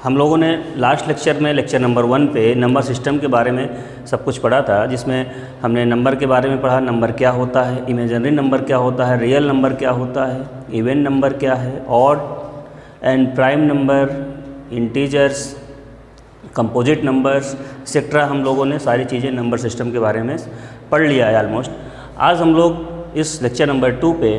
हम लोगों ने लास्ट लेक्चर में लेक्चर नंबर 1 पे नंबर सिस्टम के बारे में सब कुछ पढ़ा था, जिसमें हमने नंबर के बारे में पढ़ा, नंबर क्या होता है, इमेजिनरी नंबर क्या होता है, रियल नंबर क्या होता है, इवन नंबर क्या है, odd and prime number, integers, composite numbers etcetera. हम लोगों ने सारी चीज़ें नंबर सिस्टम के बारे में पढ़ लिया है ऑलमोस्ट। आज हम लोग इस लेक्चर नंबर 2 पे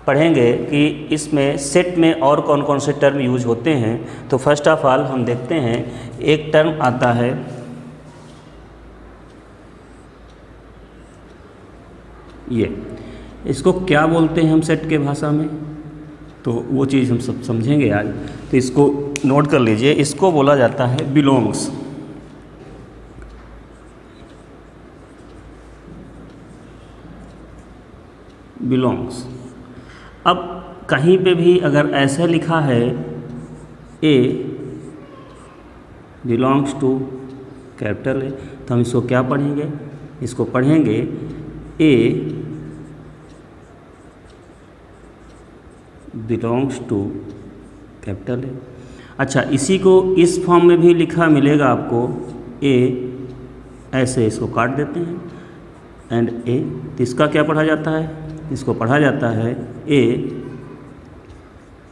पढ़ेंगे कि इसमें सेट में और कौन कौन से टर्म यूज होते हैं। तो फर्स्ट ऑफ ऑल हम देखते हैं, एक टर्म आता है ये, इसको क्या बोलते हैं हम सेट के भाषा में, तो वो चीज़ हम सब समझेंगे आज। तो इसको नोट कर लीजिए, इसको बोला जाता है बिलोंग्स। बिलोंग्स। अब कहीं पे भी अगर ऐसा लिखा है ए बिलोंग्स टू कैपिटल ए, तो हम इसको क्या पढ़ेंगे, इसको पढ़ेंगे ए बिलोंग्स टू कैपिटल ए। अच्छा, इसी को इस फॉर्म में भी लिखा मिलेगा आपको, ए ऐसे इसको काट देते हैं एंड ए, तो इसका क्या पढ़ा जाता है, इसको पढ़ा जाता है ए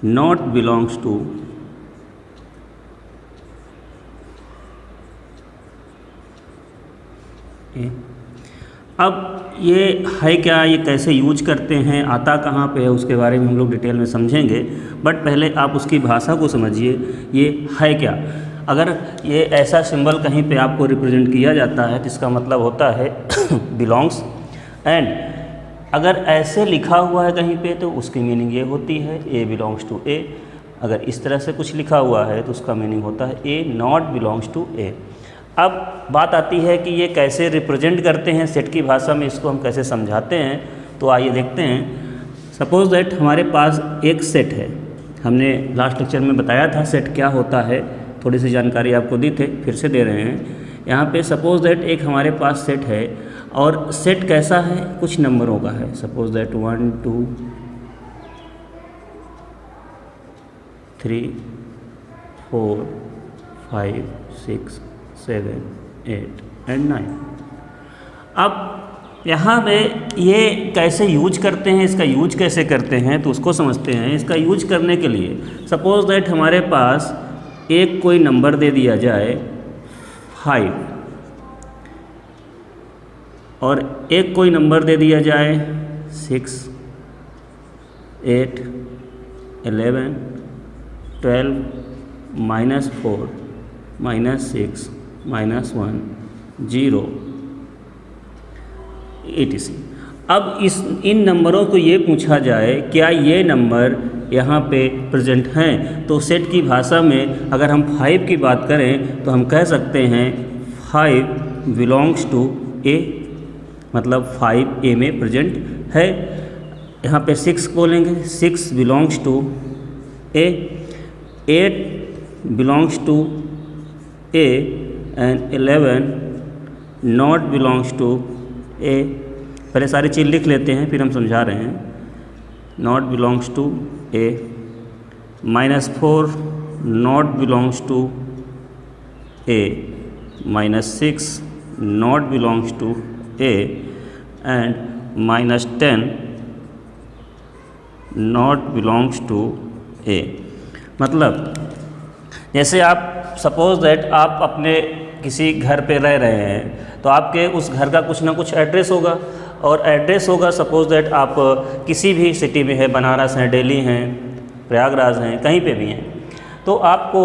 नॉट बिलोंग्स टू ए। अब ये है क्या, ये कैसे यूज करते हैं, आता कहाँ पे है, उसके बारे में हम लोग डिटेल में समझेंगे। बट पहले आप उसकी भाषा को समझिए, ये है क्या। अगर ये ऐसा सिंबल कहीं पे आपको रिप्रेजेंट किया जाता है तो इसका मतलब होता है बिलोंग्स, एंड अगर ऐसे लिखा हुआ है कहीं पे तो उसकी मीनिंग ये होती है ए बिलोंग्स टू ए। अगर इस तरह से कुछ लिखा हुआ है तो उसका मीनिंग होता है ए नॉट बिलोंग्स टू ए। अब बात आती है कि ये कैसे रिप्रेजेंट करते हैं सेट की भाषा में, इसको हम कैसे समझाते हैं। तो आइए देखते हैं। सपोज दैट हमारे पास एक सेट है, हमने लास्ट लेक्चर में बताया था सेट क्या होता है, थोड़ी सी जानकारी आपको दी थे, फिर से दे रहे हैं। यहाँ पे सपोज दैट एक हमारे पास सेट है, और सेट कैसा है, कुछ नंबरों का है। Suppose that 1 2 3 4 5 6 7 8 and 9। अब यहाँ पे ये कैसे यूज करते हैं, इसका यूज कैसे करते हैं, तो उसको समझते हैं। इसका यूज करने के लिए सपोज दैट हमारे पास एक कोई नंबर दे दिया जाए 5, और एक कोई नंबर दे दिया जाए 6 8 11 12 -4 -6 -1 0 etc। अब इन नंबरों को ये पूछा जाए क्या ये नंबर यहाँ पे प्रेजेंट हैं, तो सेट की भाषा में अगर हम 5 की बात करें तो हम कह सकते हैं 5 बिलोंग्स टू ए, मतलब 5 ए में प्रेजेंट है। यहाँ पे 6 बोलेंगे, 6 belongs to A, 8 belongs to A and 11 not belongs to A. पहले सारी चीज़ लिख लेते हैं, फिर हम समझा रहे हैं। Not belongs to A, -4 not belongs to A, -6 not belongs to A and -10 not belongs to A. मतलब जैसे आप सपोज दैट आप अपने किसी घर पे रह रहे हैं, तो आपके उस घर का कुछ ना कुछ एड्रेस होगा, और एड्रेस होगा सपोज दैट आप किसी भी सिटी में है, बनारस हैं, दिल्ली हैं, प्रयागराज हैं, कहीं पे भी हैं, तो आपको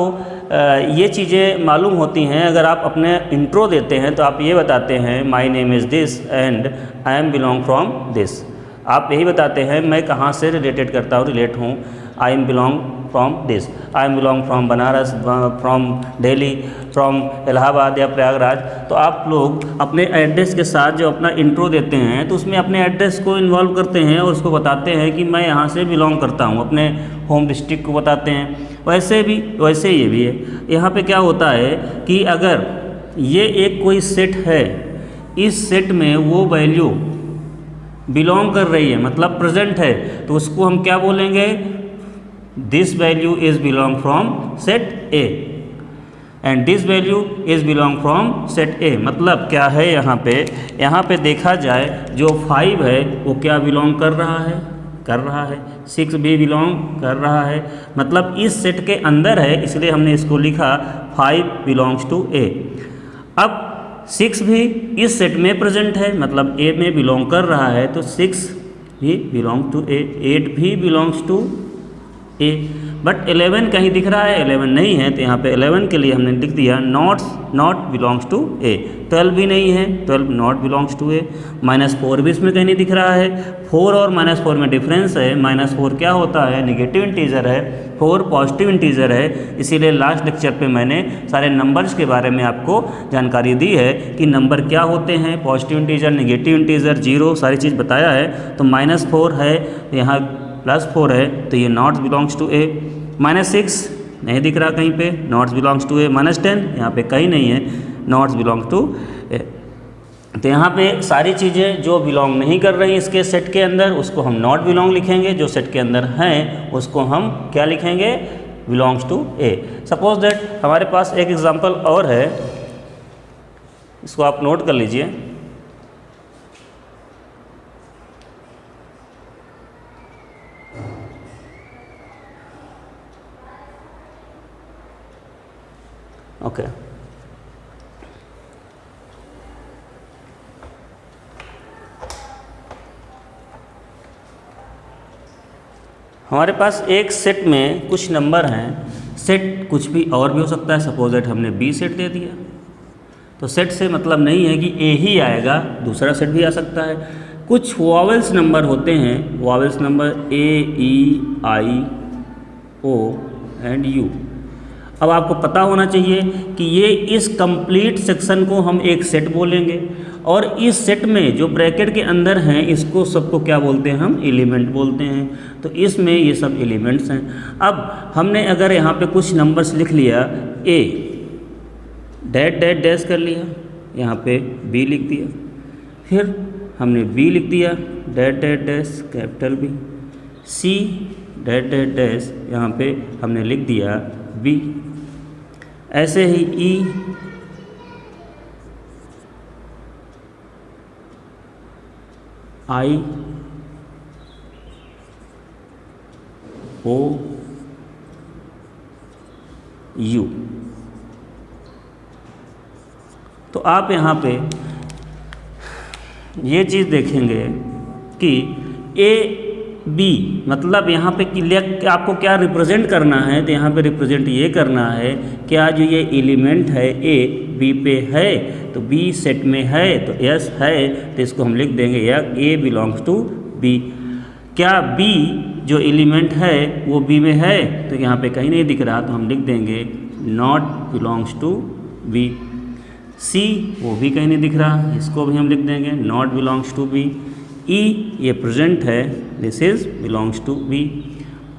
ये चीज़ें मालूम होती हैं। अगर आप अपने इंट्रो देते हैं तो आप ये बताते हैं my name is this and I am belong from this. आप यही बताते हैं मैं कहाँ से रिलेटेड करता हूँ, रिलेट हूँ, I am belong from this, I am belong from Banaras, from Delhi, from Allahabad या प्रयागराज। तो आप लोग अपने एड्रेस के साथ जो अपना इंट्रो देते हैं तो उसमें अपने एड्रेस को इन्वॉल्व करते हैं और उसको बताते हैं कि मैं यहाँ से बिलोंग करता हूँ, अपने होम डिस्ट्रिक्ट को बताते हैं। वैसे ये भी है। यहाँ पे क्या होता है कि अगर ये एक कोई सेट है, इस सेट में वो वैल्यू बिलोंग कर रही है, मतलब प्रेजेंट है, तो उसको हम क्या बोलेंगे, this value is belong from set A. And this value is belong from set ए। मतलब क्या है यहाँ पे देखा जाए जो 5 है वो क्या बिलोंग कर रहा है 6 भी बिलोंग कर रहा है, मतलब इस सेट के अंदर है, इसलिए हमने इसको लिखा 5 बिलोंग्स टू ए। अब 6 भी इस सेट में प्रेजेंट है, मतलब ए में बिलोंग कर रहा है, तो 6 भी बिलोंग टू ए, 8 भी बिलोंग्स टू ए। बट 11 कहीं दिख रहा है, 11 नहीं है, तो यहाँ पे 11 के लिए हमने लिख दिया नॉट बिलोंग्स टू ए। 12 भी नहीं है, 12 नॉट बिलोंग्स टू ए। -4 भी इसमें कहीं नहीं दिख रहा है। 4 और -4 में डिफरेंस है। -4 क्या होता है, निगेटिव इंटीजर है, 4 पॉजिटिव इंटीजर है। इसीलिए लास्ट लेक्चर पे मैंने सारे नंबर्स के बारे में आपको जानकारी दी है कि नंबर क्या होते हैं, पॉजिटिव इंटीजर, निगेटिव इंटीजर, 0, सारी चीज़ बताया है। तो -4 है, यहाँ +4 है, तो ये नॉट बिलोंग्स टू ए। -6 नहीं दिख रहा कहीं पे, नॉट बिलोंग्स टू ए। -10 यहाँ पे कहीं नहीं है, नॉट बिलोंग्स टू ए। तो यहाँ पे सारी चीज़ें जो बिलोंग नहीं कर रही इसके सेट के अंदर, उसको हम नॉट बिलोंग लिखेंगे। जो सेट के अंदर हैं उसको हम क्या लिखेंगे, belongs to A. Suppose that हमारे पास एक एग्जांपल और है, इसको आप नोट कर लीजिए। ओके, हमारे पास एक सेट में कुछ नंबर हैं। सेट कुछ भी और भी हो सकता है। सपोज दैट हमने बी सेट दे दिया, तो सेट से मतलब नहीं है कि ए ही आएगा, दूसरा सेट भी आ सकता है। कुछ वॉवेल्स नंबर होते हैं, vowels number A, E, I, O and U. अब आपको पता होना चाहिए कि ये इस कंप्लीट सेक्शन को हम एक सेट बोलेंगे, और इस सेट में जो ब्रैकेट के अंदर हैं इसको सबको क्या बोलते हैं, हम एलिमेंट बोलते हैं। तो इसमें ये सब एलिमेंट्स हैं। अब हमने अगर यहाँ पे कुछ नंबर्स लिख लिया, ए डैट डैट डैश कर लिया, यहाँ पे बी लिख दिया, फिर हमने बी लिख दिया dot dot dash capital B, C dot dot dash, यहाँ पे हमने लिख दिया बी। ऐसे ही ई, आई, ओ, यू। तो आप यहाँ पे ये चीज़ देखेंगे कि ए बी, मतलब यहाँ पे आपको क्या रिप्रेजेंट करना है, तो यहाँ पे रिप्रेजेंट ये करना है क्या जो ये एलिमेंट है ए बी पे है, तो बी सेट में है, तो यस है, तो इसको हम लिख देंगे या ए बिलोंग्स टू बी। क्या बी जो एलिमेंट है वो बी में है, तो यहाँ पे कहीं नहीं दिख रहा, तो हम लिख देंगे नॉट बिलोंग्स टू बी। सी वो भी कहीं नहीं दिख रहा, इसको भी हम लिख देंगे not belongs to B. E ये प्रेजेंट है, this is belongs to B.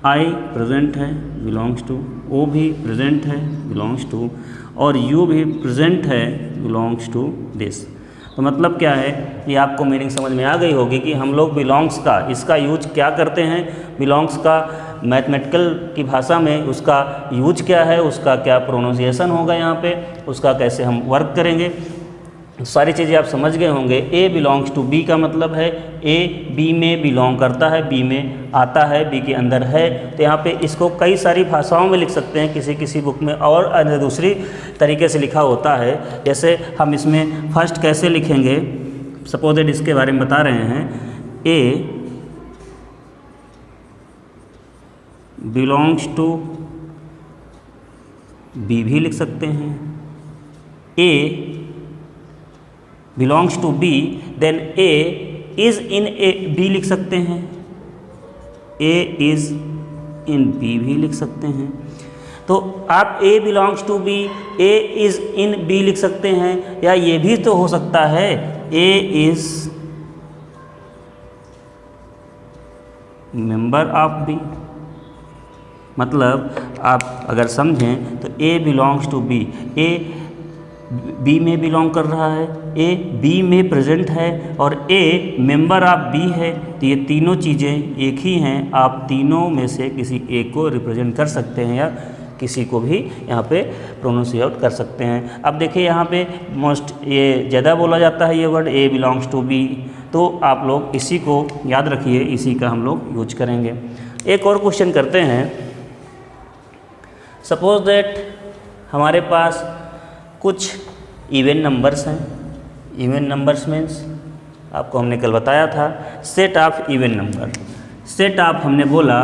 I present है, बिलोंग्स टू। ओ भी प्रेजेंट है, बिलोंग्स टू। और यू भी प्रेजेंट है, बिलोंग्स टू दिस। तो मतलब क्या है, ये आपको मीनिंग समझ में आ गई होगी कि हम लोग बिलोंग्स का इसका यूज क्या करते हैं। बिलोंग्स का मैथमेटिकल की भाषा में उसका यूज क्या है, उसका क्या प्रोनाउंसिएशन होगा, यहाँ पे उसका कैसे हम वर्क करेंगे, सारी चीज़ें आप समझ गए होंगे। ए बिलोंग्स टू बी का मतलब है ए बी में बिलोंग करता है, बी में आता है, बी के अंदर है। तो यहाँ पे इसको कई सारी भाषाओं में लिख सकते हैं, किसी किसी बुक में और दूसरी तरीके से लिखा होता है। जैसे हम इसमें फर्स्ट कैसे लिखेंगे, सपोज दैट इसके बारे में बता रहे हैं, ए बिलोंग्स टू बी भी लिख सकते हैं, A belongs to B, then A is in A B लिख सकते हैं, ए इज़ इन बी भी लिख सकते हैं। तो आप A belongs to B, A is in B लिख सकते हैं, या ये भी तो हो सकता है A is member of B. मतलब आप अगर समझें तो A belongs to B, A B में बिलोंग कर रहा है, ए बी में प्रेजेंट है, और ए मेंबर ऑफ बी है। तो ये तीनों चीज़ें एक ही हैं, आप तीनों में से किसी एक को रिप्रेजेंट कर सकते हैं या किसी को भी यहाँ पे प्रोनाउंस आउट कर सकते हैं। अब देखिए यहाँ पे मोस्ट ये ज़्यादा बोला जाता है ये word A belongs to B, तो आप लोग इसी को याद रखिए, इसी का हम लोग यूज करेंगे। एक और क्वेश्चन करते हैं। सपोज दैट हमारे पास कुछ इवन नंबर्स हैं। इवन नंबर्स मीन्स आपको हमने कल बताया था set of even number. Set of हमने बोला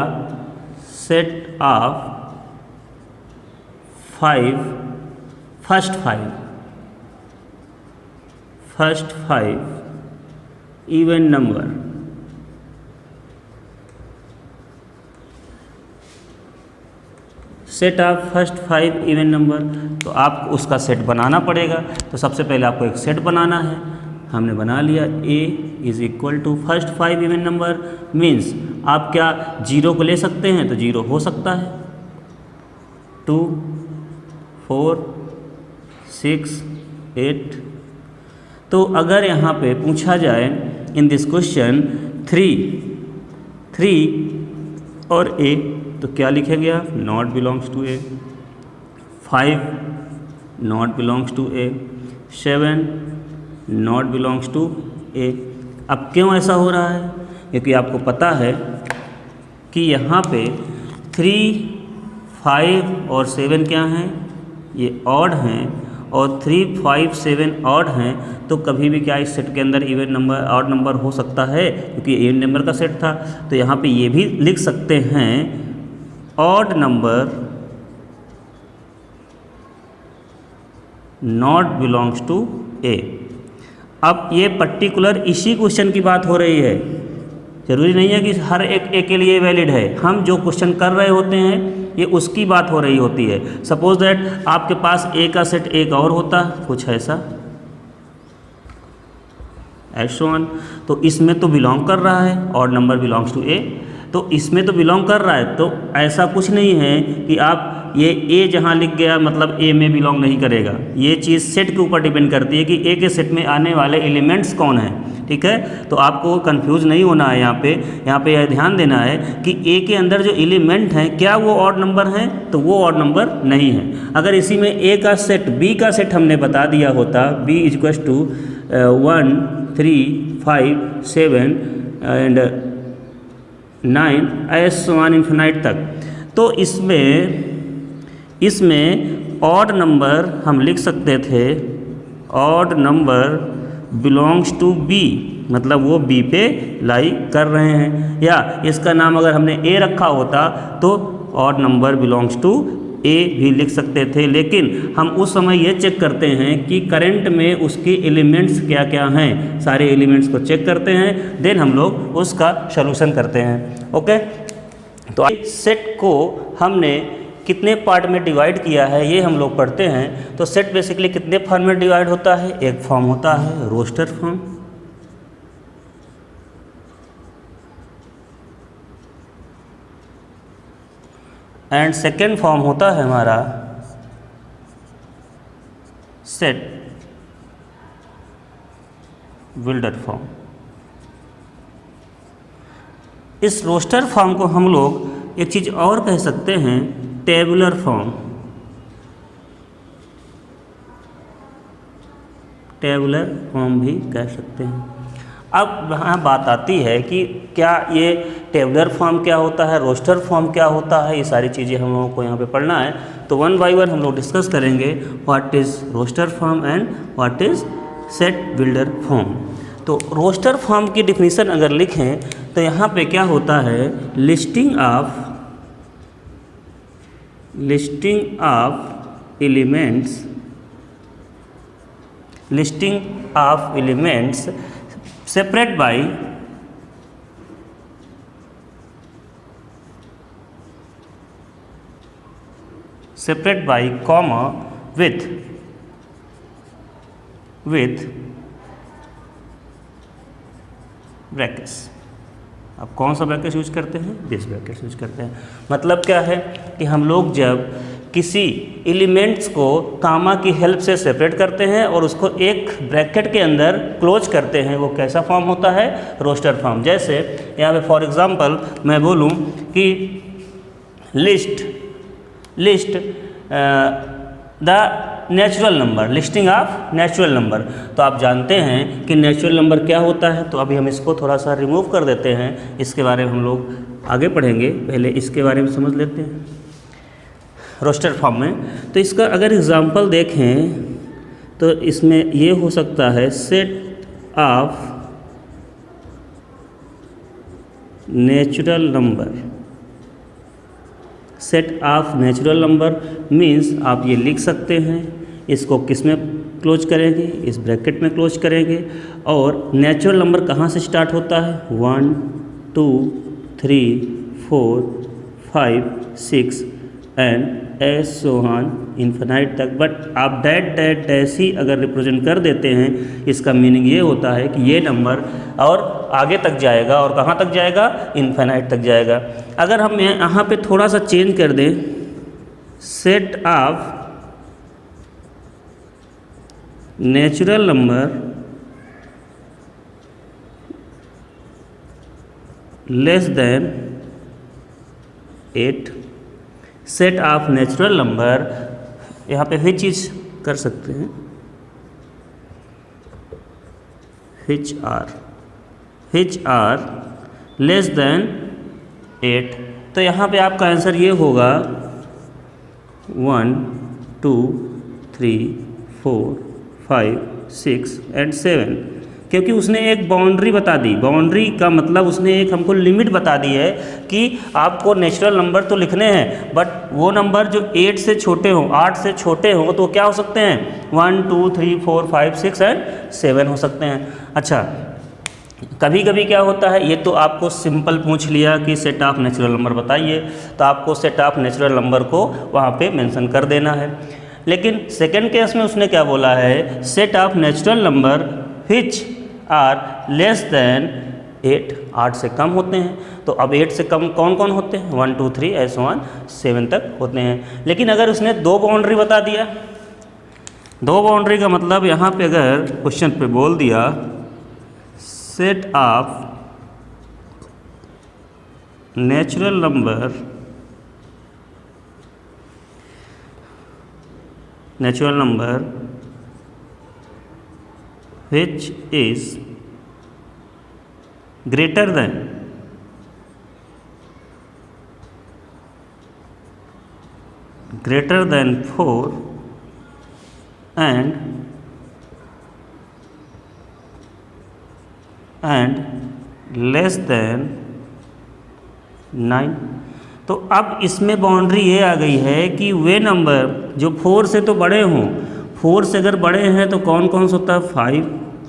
set of 5 first 5 even number. Set of first 5 even number, तो आपको उसका सेट बनाना पड़ेगा। तो सबसे पहले आपको एक सेट बनाना है, हमने बना लिया। a is equal to first 5 even number means आप क्या 0 को ले सकते हैं, तो 0 हो सकता है, 2 4 6 8। तो अगर यहाँ पे पूछा जाए इन दिस क्वेश्चन 3 और a, तो क्या लिखेंगे आप, not belongs to A. 5 not belongs to A. 7 not belongs to A. अब क्यों ऐसा हो रहा है, क्योंकि आपको पता है कि यहाँ पे 3 5 और 7 क्या हैं, ये ऑड हैं, और 3 5 7 ऑड हैं, तो कभी भी क्या इस सेट के अंदर इवन नंबर ऑड नंबर हो सकता है, क्योंकि इवन नंबर का सेट था। तो यहाँ पे ये भी लिख सकते हैं odd number not belongs to A. अब ये पर्टिकुलर इसी क्वेश्चन की बात हो रही है, जरूरी नहीं है कि हर एक ए के लिए वैलिड है। हम जो क्वेश्चन कर रहे होते हैं ये उसकी बात हो रही होती है। सपोज दैट आपके पास ए का सेट एक और होता कुछ ऐसा S1, तो इसमें तो बिलोंग कर रहा है, ऑड नंबर बिलोंग्स टू ए, तो इसमें तो बिलोंग कर रहा है। तो ऐसा कुछ नहीं है कि आप ये ए जहाँ लिख गया मतलब ए में बिलोंग नहीं करेगा। ये चीज़ सेट के ऊपर डिपेंड करती है कि ए के सेट में आने वाले एलिमेंट्स कौन हैं, ठीक है। तो आपको कंफ्यूज नहीं होना है यहाँ पे यह ध्यान देना है कि ए के अंदर जो एलिमेंट हैं क्या वो ऑड नंबर हैं, तो वो ऑड नंबर नहीं है। अगर इसी में ए का सेट बी का सेट हमने बता दिया होता, B equals to 1 3 5 7 and 9 S1 infinite तक, तो इसमें ऑड नंबर हम लिख सकते थे odd number belongs to B, मतलब वो बी पे लाई कर रहे हैं। या इसका नाम अगर हमने ए रखा होता तो ऑड नंबर बिलोंग्स टू ए भी लिख सकते थे। लेकिन हम उस समय ये चेक करते हैं कि करंट में उसके एलिमेंट्स क्या क्या हैं, सारे एलिमेंट्स को चेक करते हैं, देन हम लोग उसका सॉल्यूशन करते हैं। ओके, तो सेट को हमने कितने पार्ट में डिवाइड किया है ये हम लोग पढ़ते हैं। तो सेट बेसिकली कितने फॉर्म में डिवाइड होता है, एक फॉर्म होता है roster form, and second form होता है हमारा सेट बिल्डर फॉर्म। इस रोस्टर फॉर्म को हम लोग एक चीज़ और कह सकते हैं टेबुलर फॉर्म। टेबुलर फॉर्म भी कह सकते हैं। अब यहाँ बात आती है कि क्या ये टेबुलर फॉर्म क्या होता है, रोस्टर फॉर्म क्या होता है, ये सारी चीज़ें हम लोगों को यहाँ पे पढ़ना है। तो वन बाय वन हम लोग डिस्कस करेंगे what is roster form and what is set builder form. तो रोस्टर फॉर्म की डिफिनीशन अगर लिखें तो यहाँ पे क्या होता है, listing of elements separate by comma with brackets. अब कौन सा ब्रैकेट यूज करते हैं, दिस ब्रैकेट यूज करते हैं। मतलब क्या है कि हम लोग जब किसी एलिमेंट्स को कामा की हेल्प से सेपरेट करते हैं और उसको एक ब्रैकेट के अंदर क्लोज करते हैं, वो कैसा फॉर्म होता है, रोस्टर फॉर्म। जैसे यहाँ पे फॉर एग्जांपल मैं बोलूँ कि list list the natural number, listing of natural number. तो आप जानते हैं कि नेचुरल नंबर क्या होता है, तो अभी हम इसको थोड़ा सा रिमूव कर देते हैं, इसके बारे में हम लोग आगे पढ़ेंगे, पहले इसके बारे में समझ लेते हैं रोस्टर फॉर्म में। तो इसका अगर एग्जांपल देखें तो इसमें ये हो सकता है set of natural number. Set of natural number means आप ये लिख सकते हैं, इसको किस में क्लोज करेंगे, इस ब्रैकेट में क्लोज करेंगे। और नेचुरल नंबर कहाँ से स्टार्ट होता है, 1 2 3 4 5 6 and S so on infinite तक। बट आप डैश ही अगर रिप्रेजेंट कर देते हैं, इसका मीनिंग ये होता है कि ये नंबर और आगे तक जाएगा, और कहाँ तक जाएगा, इन्फिनाइट तक जाएगा। अगर हम यहाँ पे थोड़ा सा चेंज कर दें, set of natural number less than 8, set of natural number, यहाँ पे विच चीज़ कर सकते हैं, विच आर लेस देन 8। तो यहाँ पे आपका आंसर ये होगा 1 2 3 4 5 6 एंड 7, क्योंकि उसने एक बाउंड्री बता दी। बाउंड्री का मतलब उसने एक हमको लिमिट बता दी है कि आपको नेचुरल नंबर तो लिखने हैं, बट वो नंबर जो 8 से छोटे हों, 8 से छोटे हों, तो क्या हो सकते हैं, 1 2 3 4 5 6 एंड 7 हो सकते हैं। अच्छा, कभी कभी क्या होता है, ये तो आपको सिंपल पूछ लिया कि सेट ऑफ नेचुरल नंबर बताइए, तो आपको सेट ऑफ नेचुरल नंबर को वहाँ पे मेंशन कर देना है। लेकिन सेकंड केस में उसने क्या बोला है, set of natural number which are less than 8, 8 से कम होते हैं। तो अब 8 से कम कौन कौन होते हैं, 1 2 3 ऐसे 1 7 तक होते हैं। लेकिन अगर उसने 2 बाउंड्री बता दिया, 2 बाउंड्री का मतलब यहाँ पे अगर क्वेश्चन पे बोल दिया set of natural number which is greater than 4 and less than 9। तो अब इसमें बाउंड्री ये आ गई है कि वे नंबर जो 4 से तो बड़े हों, 4 से अगर बड़े हैं तो कौन कौन सा होता है, 5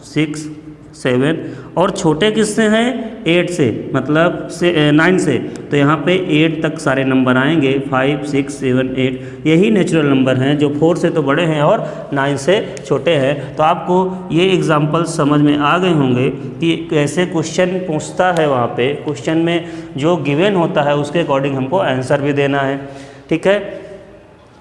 6 7, और छोटे किससे हैं, 8 से, मतलब 9 से। तो यहाँ पे 8 तक सारे नंबर आएंगे, 5 6 7 8, यही नेचुरल नंबर हैं जो 4 से तो बड़े हैं और 9 से छोटे हैं। तो आपको ये एग्जांपल समझ में आ गए होंगे कि कैसे क्वेश्चन पूछता है, वहाँ पे क्वेश्चन में जो गिवन होता है उसके अकॉर्डिंग हमको आंसर भी देना है। ठीक है,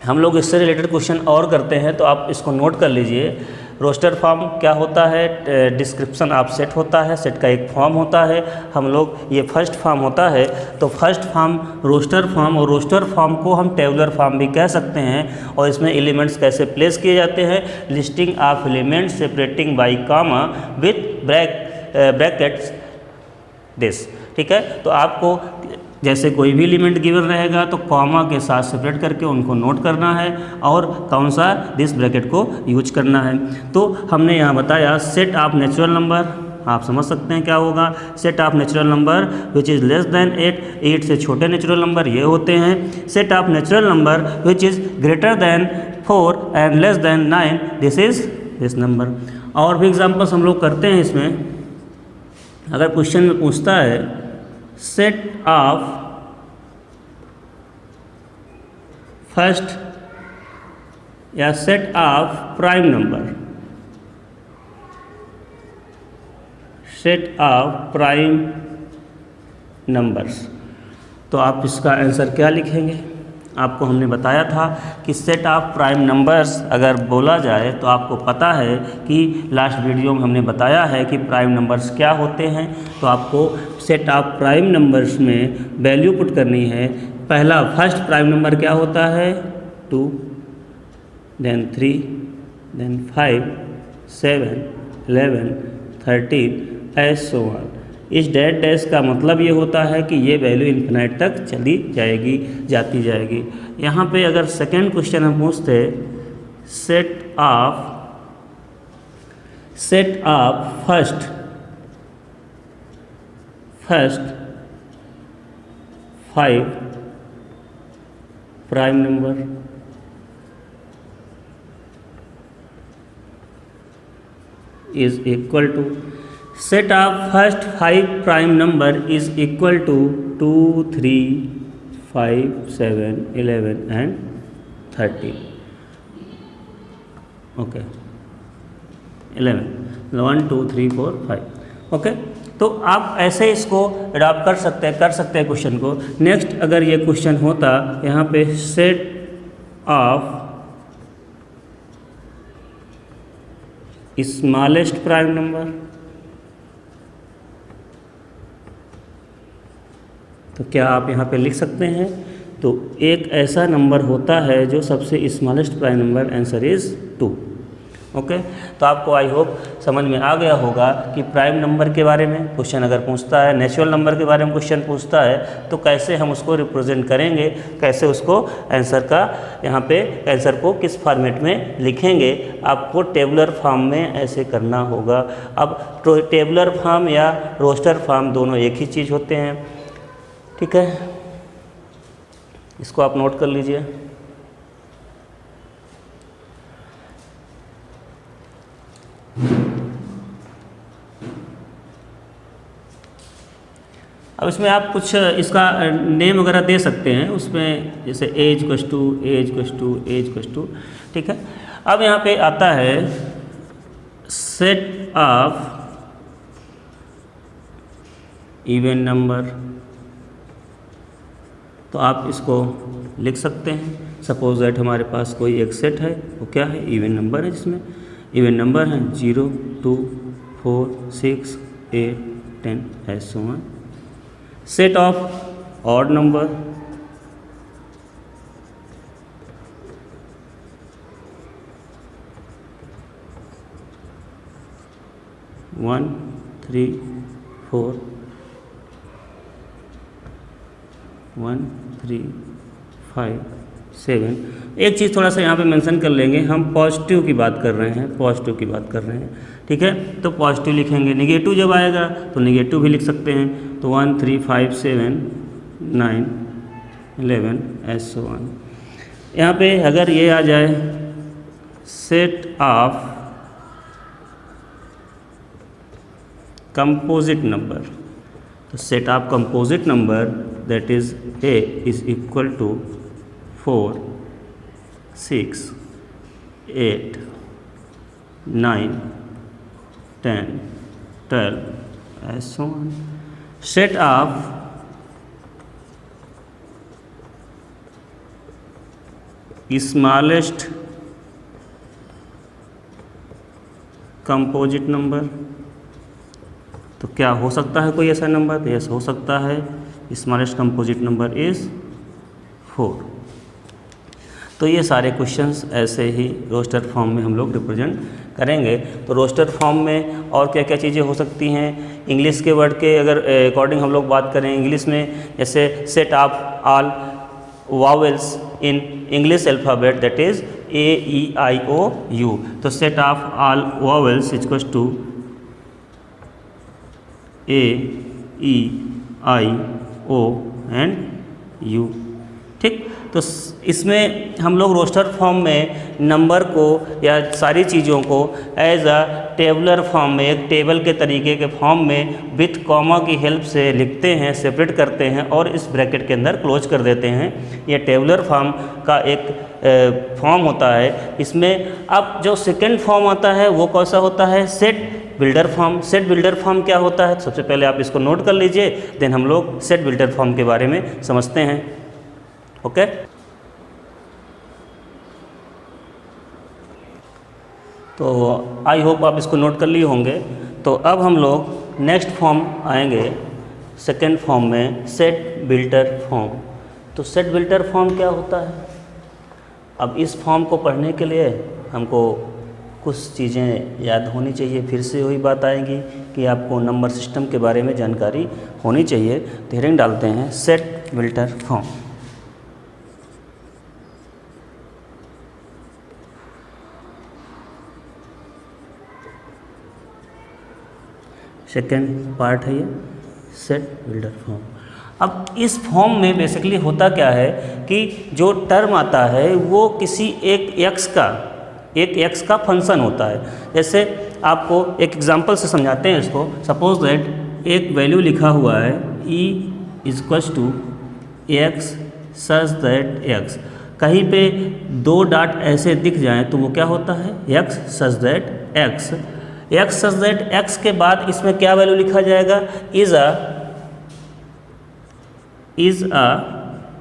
हम लोग इससे रिलेटेड क्वेश्चन और करते हैं, तो आप इसको नोट कर लीजिए। रोस्टर फॉर्म क्या होता है, डिस्क्रिप्शन ऑफ सेट होता है, सेट का एक फॉर्म होता है, हम लोग ये फर्स्ट फॉर्म होता है। तो फर्स्ट फॉर्म रोस्टर फॉर्म, और रोस्टर फॉर्म को हम टेबुलर फॉर्म भी कह सकते हैं। और इसमें एलिमेंट्स कैसे प्लेस किए जाते हैं, listing of elements separating by comma with brackets this. ठीक है, तो आपको जैसे कोई भी एलिमेंट गिवन रहेगा तो कॉमा के साथ सेपरेट करके उनको नोट करना है, और कौन सा दिस ब्रैकेट को यूज करना है। तो हमने यहाँ बताया सेट ऑफ नेचुरल नंबर, आप समझ सकते हैं क्या होगा, set of natural number which is less than 8, 8 से छोटे नेचुरल नंबर ये होते हैं। Set of natural number which is greater than 4 and less than 9, this is this number. और भी एग्जाम्पल्स हम लोग करते हैं इसमें। अगर क्वेश्चन में पूछता है सेट ऑफ फर्स्ट या set of prime number, set of prime numbers, तो आप इसका आंसर क्या लिखेंगे। आपको हमने बताया था कि सेट ऑफ प्राइम नंबर्स अगर बोला जाए तो आपको पता है कि लास्ट वीडियो में हमने बताया है कि प्राइम नंबर्स क्या होते हैं। तो आपको सेट ऑफ प्राइम नंबर्स में वैल्यू पुट करनी है पहला फर्स्ट प्राइम नंबर क्या होता है 2, then 3, then 5, 7, 11, 13 as so on. इस डैश डैश का मतलब ये होता है कि ये वैल्यू इन्फिनाइट तक चली जाएगी, जाती जाएगी। यहाँ पे अगर सेकेंड क्वेश्चन हम पूछते set of first 5 prime number is equal to set of first 5 prime number is equal to 2, 3, 5, 7, 11 and 13. Okay, 11, 1, 2, 3, 4, 5. Okay, तो आप ऐसे इसको अडॉप्ट कर सकते हैं क्वेश्चन को। नेक्स्ट अगर ये क्वेश्चन होता यहाँ पे set of smallest prime number, तो क्या आप यहाँ पे लिख सकते हैं? तो एक ऐसा नंबर होता है जो सबसे smallest prime number, answer is 2। Okay, तो आपको आई होप समझ में आ गया होगा कि प्राइम नंबर के बारे में क्वेश्चन अगर पूछता है, नेचुरल नंबर के बारे में क्वेश्चन पूछता है, तो कैसे हम उसको रिप्रेजेंट करेंगे, कैसे उसको आंसर का यहाँ पे आंसर को किस फॉर्मेट में लिखेंगे। आपको टेबुलर फॉर्म में ऐसे करना होगा। अब टेबुलर फॉर्म या रोस्टर फॉर्म दोनों एक ही चीज़ होते हैं, ठीक है, इसको आप नोट कर लीजिए। अब इसमें आप कुछ इसका नेम वगैरह दे सकते हैं, उसमें जैसे एज इक्वल्स टू, ठीक है। अब यहाँ पे आता है सेट ऑफ इवन नंबर, तो आप इसको लिख सकते हैं। सपोज दैट हमारे पास कोई एक सेट है, वो क्या है, इवन नंबर है, जिसमें इवन नंबर है 0, 2, 4, 6, 8, 10 as so on. Set of odd number, one, 3, 4, 1, 3, 5, 7। एक चीज़ थोड़ा सा यहाँ पे मेंशन कर लेंगे, हम पॉजिटिव की बात कर रहे हैं, ठीक है। तो पॉजिटिव लिखेंगे, नेगेटिव जब आएगा तो नेगेटिव भी लिख सकते हैं। तो 1, 3, 5, 7, 9, 11 एज सो ऑन। यहाँ पे अगर ये आ जाए सेट ऑफ कंपोजिट नंबर, तो set of composite number that is A is equal to 4, 6, 8, 9, 10, 12 as so on. Set of smallest composite number, तो क्या हो सकता है कोई ऐसा नंबर? तो यस, हो सकता है स्मॉलेस्ट कंपोजिट नंबर इज़ 4। तो ये सारे क्वेश्चंस ऐसे ही रोस्टर फॉर्म में हम लोग रिप्रेजेंट करेंगे। तो रोस्टर फॉर्म में और क्या क्या चीज़ें हो सकती हैं, इंग्लिश के वर्ड के अगर अकॉर्डिंग हम लोग बात करें, इंग्लिश में जैसे set of all vowels in English alphabet that is AEIOU। तो set of all vowels equals to AEIO and U, ठीक। तो इसमें हम लोग रोस्टर फॉर्म में नंबर को या सारी चीज़ों को एज अ टेबुलर फॉर्म में, एक टेबल के तरीके के फॉर्म में विथ कॉमा की हेल्प से लिखते हैं, सेपरेट करते हैं और इस ब्रैकेट के अंदर क्लोज कर देते हैं। यह टेबुलर फॉर्म का एक फॉर्म होता है। इसमें अब जो सेकेंड फॉर्म आता है वो कौन सा होता है, set builder form. Set builder form क्या होता है, सबसे पहले आप इसको नोट कर लीजिए, देन हम लोग सेट बिल्डर फॉर्म के बारे में समझते हैं। ओके, तो आई होप आप इसको नोट कर लिए होंगे। तो अब हम लोग नेक्स्ट फॉर्म आएंगे सेकेंड फॉर्म में, सेट बिल्डर फॉर्म। तो सेट बिल्टर फॉर्म क्या होता है? अब इस फॉर्म को पढ़ने के लिए हमको कुछ चीज़ें याद होनी चाहिए। फिर से वही बात आएगी कि आपको नंबर सिस्टम के बारे में जानकारी होनी चाहिए। तो हेडिंग डालते हैं सेट बिल्टर फॉर्म। सेकेंड पार्ट है ये सेट बिल्डर फॉर्म। अब इस फॉर्म में बेसिकली होता क्या है कि जो टर्म आता है वो किसी एक एक्स का फंक्शन होता है। जैसे आपको एक एग्जांपल से समझाते हैं इसको। सपोज दैट एक वैल्यू लिखा हुआ है e = x such that x, कहीं पे 2 डॉट ऐसे दिख जाएं तो वो क्या होता है? x such that x। x such that x के बाद इसमें क्या वैल्यू लिखा जाएगा? Is a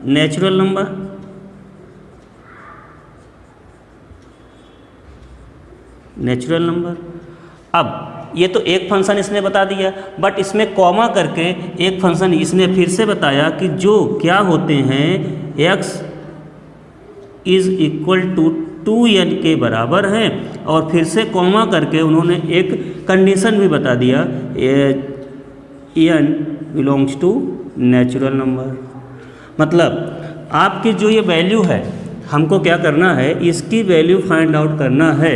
natural number. Natural number. अब ये तो एक फंक्शन इसने बता दिया, बट इसमें कॉमा करके एक फंक्शन इसने फिर से बताया कि जो क्या होते हैं x = 2n के बराबर है, और फिर से कॉमा करके उन्होंने एक कंडीशन भी बता दिया n belongs to natural number. मतलब आपकी जो ये वैल्यू है हमको क्या करना है? इसकी वैल्यू फाइंड आउट करना है,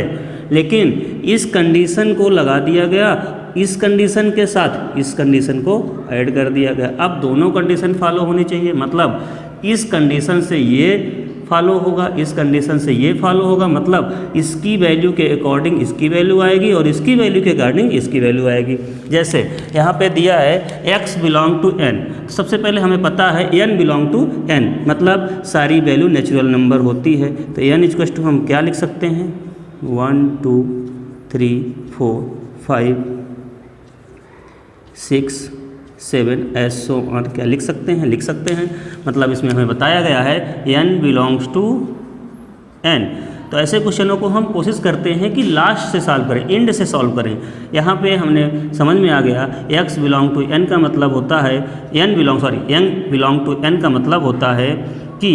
लेकिन इस कंडीशन को लगा दिया गया, इस कंडीशन के साथ इस कंडीशन को ऐड कर दिया गया। अब दोनों कंडीशन फॉलो होनी चाहिए। मतलब इस कंडीशन से ये फॉलो होगा, इस कंडीशन से ये फॉलो होगा। मतलब इसकी वैल्यू के अकॉर्डिंग इसकी वैल्यू आएगी और इसकी वैल्यू के अकॉर्डिंग इसकी वैल्यू आएगी। जैसे यहाँ पे दिया है x बिलोंग टू n। सबसे पहले हमें पता है n बिलोंग टू n, मतलब सारी वैल्यू नेचुरल नंबर होती है। तो n = हम क्या लिख सकते हैं? 1 2 3 4 5 6 7 ऐसो और क्या लिख सकते हैं? मतलब इसमें हमें बताया गया है n बिलोंग्स टू n। तो ऐसे क्वेश्चनों को हम कोशिश करते हैं कि लास्ट से सॉल्व करें, एंड से सॉल्व करें। यहाँ पे हमने समझ में आ गया x बिलोंग टू n का मतलब होता है n बिलोंग टू n का मतलब होता है कि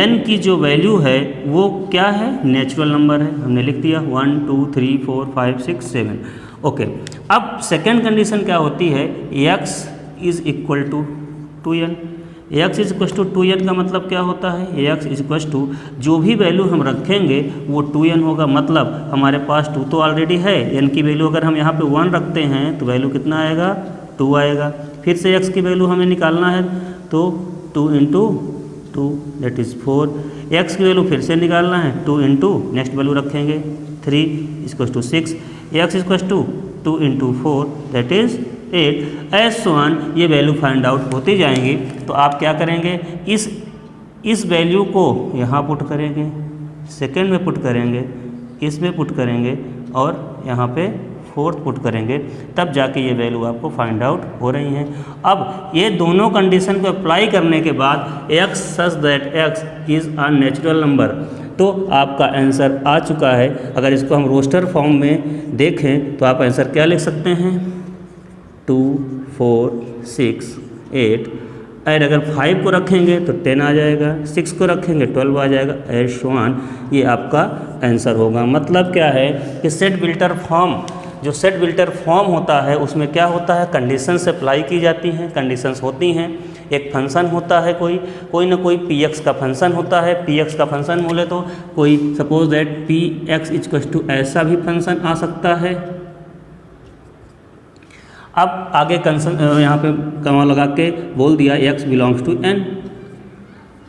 n की जो वैल्यू है वो क्या है? नेचुरल नंबर है। हमने लिख दिया 1 2 3 4 5 6 7। ओके, अब सेकेंड कंडीशन क्या होती है? x = 2n। x = 2n का मतलब क्या होता है? x = जो भी वैल्यू हम रखेंगे वो 2n होगा। मतलब हमारे पास 2 तो ऑलरेडी है, n की वैल्यू अगर हम यहाँ पे 1 रखते हैं तो वैल्यू कितना आएगा? 2 आएगा। फिर से x की वैल्यू हमें निकालना है तो 2 × 2 दैट इज़ 4। x की वैल्यू फिर से निकालना है, 2 × नेक्स्ट वैल्यू रखेंगे 3 = 6। x = 2 × 4 that is 8। ऐसो ऑन ये वैल्यू फाइंड आउट होती जाएंगी। तो आप क्या करेंगे? इस वैल्यू को यहाँ पुट करेंगे, सेकेंड में पुट करेंगे, इसमें पुट करेंगे और यहाँ पे फोर्थ पुट करेंगे, तब जाके ये वैल्यू आपको फाइंड आउट हो रही हैं। अब ये दोनों कंडीशन को अप्लाई करने के बाद x such that x is a natural number, तो आपका आंसर आ चुका है। अगर इसको हम रोस्टर फॉर्म में देखें तो आप आंसर क्या लिख सकते हैं? 2 4 6 8। और अगर 5 को रखेंगे तो 10 आ जाएगा, 6 को रखेंगे 12 आ जाएगा, एंड सो ऑन। ये आपका आंसर होगा। मतलब क्या है कि सेट बिल्टर फॉर्म होता है उसमें क्या होता है? कंडीशंस अप्लाई की जाती हैं, कंडीशंस होती हैं। एक फंक्शन होता है, कोई ना कोई px का फंक्शन होता है। px का फंक्शन बोले तो कोई सपोज दैट px = ऐसा भी फंक्शन आ सकता है। अब आगे यहाँ पे कमा लगा के बोल दिया x बिलोंग्स टू n।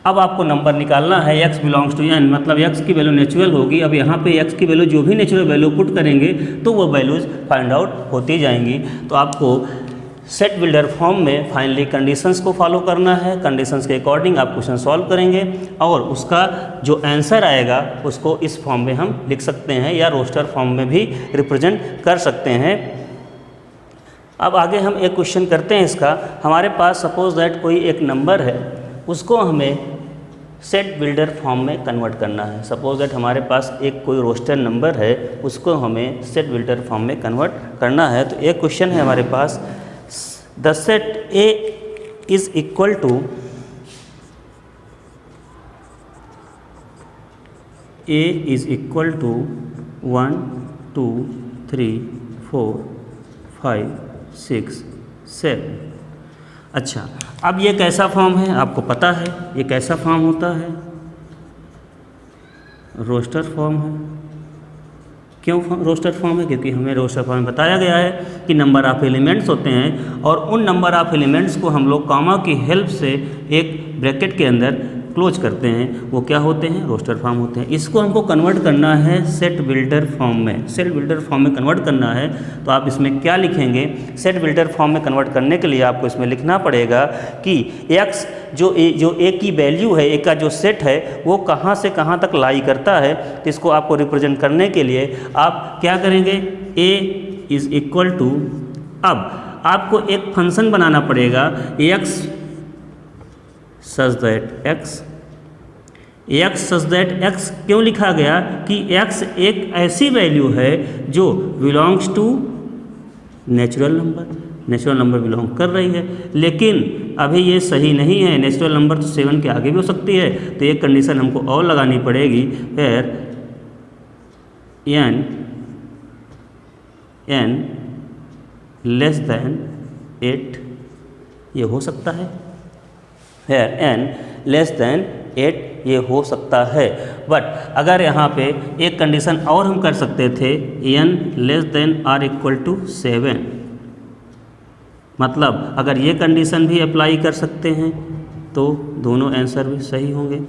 अब आपको नंबर निकालना है x बिलोंग्स टू n, मतलब x की वैल्यू नेचुरल होगी। अब यहाँ पे x की वैल्यू जो भी नेचुरल वैल्यू पुट करेंगे तो वो वैल्यूज़ फाइंड आउट होती जाएंगी। तो आपको सेट बिल्डर फॉर्म में फाइनली कंडीशंस को फॉलो करना है। कंडीशंस के अकॉर्डिंग आप क्वेश्चन सॉल्व करेंगे और उसका जो आंसर आएगा उसको इस फॉर्म में हम लिख सकते हैं या रोस्टर फॉर्म में भी रिप्रेजेंट कर सकते हैं। अब आगे हम एक क्वेश्चन करते हैं इसका। हमारे पास सपोज दैट कोई एक नंबर है, उसको हमें सेट बिल्डर फॉर्म में कन्वर्ट करना है। सपोज दैट हमारे पास एक कोई रोस्टर नंबर है, उसको हमें सेट बिल्डर फॉर्म में कन्वर्ट करना है। तो एक क्वेश्चन है हमारे पास, the set A is equal to A is equal to 1 2 3 4 5 6 7। अच्छा, अब ये कैसा फॉर्म है आपको पता है, ये कैसा फॉर्म होता है, रोस्टर फॉर्म है। क्यों रोस्टर फॉर्म है? क्योंकि हमें रोस्टर फॉर्म में बताया गया है कि नंबर ऑफ एलिमेंट्स होते हैं और उन नंबर ऑफ एलिमेंट्स को हम लोग कॉमा की हेल्प से एक ब्रैकेट के अंदर क्लोज करते हैं, वो क्या होते हैं, रोस्टर फॉर्म होते हैं। इसको हमको कन्वर्ट करना है सेट बिल्डर फॉर्म में। सेट बिल्डर फॉर्म में कन्वर्ट करना है तो आप इसमें क्या लिखेंगे? सेट बिल्डर फॉर्म में कन्वर्ट करने के लिए आपको इसमें लिखना पड़ेगा कि x जो ए की वैल्यू है, ए का जो सेट है वो कहाँ से कहाँ तक लाई करता है। तो इसको आपको रिप्रेजेंट करने के लिए आप क्या करेंगे? a इज़ इक्वल टू, अब आपको एक फंक्शन बनाना पड़ेगा x सच दैट x क्यों लिखा गया कि x एक ऐसी वैल्यू है जो belongs to natural number belong कर रही है, लेकिन अभी ये सही नहीं है। नेचुरल नंबर तो 7 के आगे भी हो सकती है, तो एक कंडीशन हमको और लगानी पड़ेगी, फिर n लेस दैन 8 ये हो सकता है, फिर n लेस दैन 8 ये हो सकता है। बट अगर यहाँ पे एक कंडीशन और हम कर सकते थे, n less than or equal to 7, मतलब अगर ये कंडीशन भी अप्लाई कर सकते हैं तो दोनों आंसर भी सही होंगे।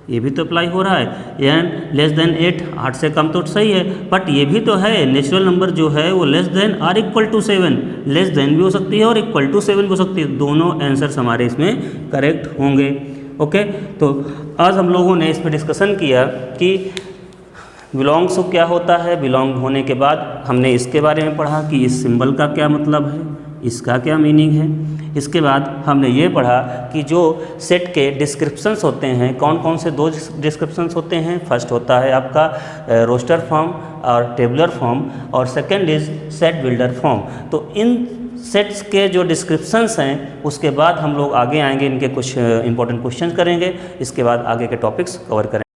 ये भी तो अप्लाई हो रहा है, n लेस देन 8 से कम तो सही है, बट ये भी तो है नेचुरल नंबर जो है वो less than or equal to 7, less than भी हो सकती है और इक्वल टू 7 भी हो सकती है। दोनों आंसर्स हमारे इसमें करेक्ट होंगे। ओके, तो आज हम लोगों ने इस पर डिस्कशन किया कि बिलोंग्स क्या होता है। बिलोंग होने के बाद हमने इसके बारे में पढ़ा कि इस सिंबल का क्या मतलब है, इसका क्या मीनिंग है। इसके बाद हमने ये पढ़ा कि जो सेट के डिस्क्रिप्शंस होते हैं, कौन कौन से 2 डिस्क्रिप्शंस होते हैं। फर्स्ट होता है आपका रोस्टर फॉर्म और टेबुलर फॉर्म, और second is set builder form. तो इन सेट्स के जो डिस्क्रिप्शंस हैं उसके बाद हम लोग आगे आएंगे, इनके कुछ इंपॉर्टेंट क्वेश्चन करेंगे, इसके बाद आगे के टॉपिक्स कवर करेंगे।